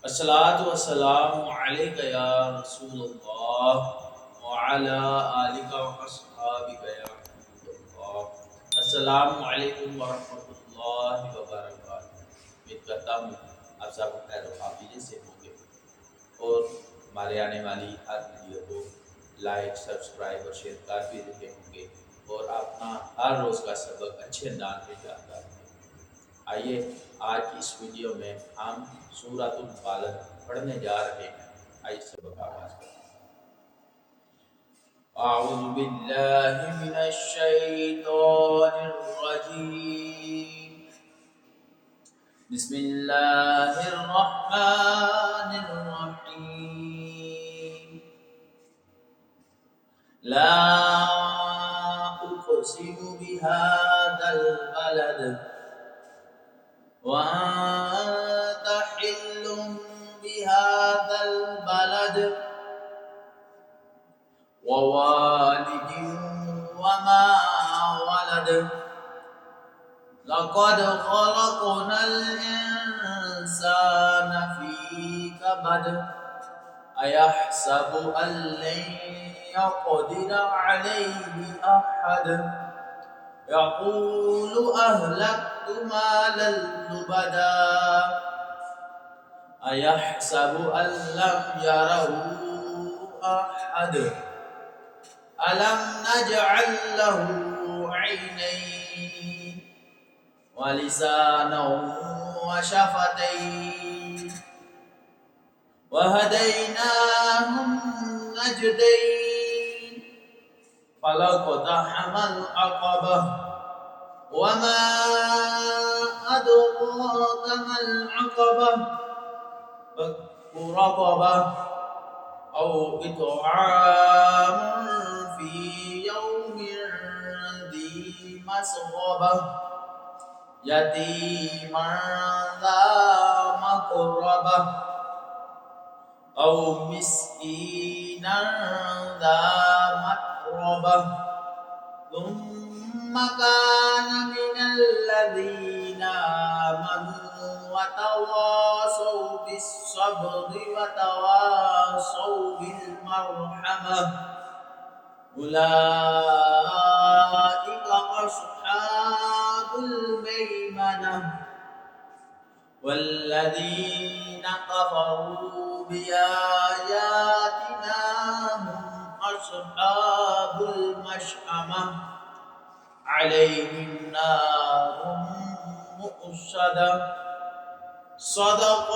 الصلاة والسلام عليك يا رسول الله وعلى آلك وأصحابك يا حبيب الله. السلام علیکم ورحمۃ اللہ وبرکاتہ۔ امید کرتا ہوں آپ سب خیر و عافیت سے ہوں گے اور ہمارے آنے والی ہر ویڈیو کو لائک سبسکرائب اور شیئر کر بھی رہے ہوں گے اور اپنا ہر روز کا سبق اچھے انداز میں جانتا ہوں گے۔ آئیے آج کی اس ویڈیو میں ہم سورۃ الفلق پڑھنے جا رہے ہیں۔ آئیے سبق آغاز کرتے ہیں۔ اعوذ باللہ من الشیطان الرجیم، بسم اللہ الرحمن الرحیم۔ لا اقسم بهذا البلد وأنت حل بهذا البلد ووالد وما ولد لقد خلقنا الإنسان في كبد أيحسب أن لن يقدر عليه أحد يقول أهلكت مالا لبدا أيحسب أن لم يره أحد ألم نجعل له عينين ولسانا وشفتين وهديناه النجدين فلاقتحم العقبة وما أدراك ما العقبة فك رقبة أو إطعام في يوم ذي مسغبة يتيما ذا مقربة أو مسكينا ذا متربة ثم كان من الذين آمنوا وتواصوا بالصبر وتواصوا بالمرحمة أولئك أصحاب الميمنة والذين كفروا بآياتنا هم أصحاب المشأمة عليهم نار مؤصدة صدق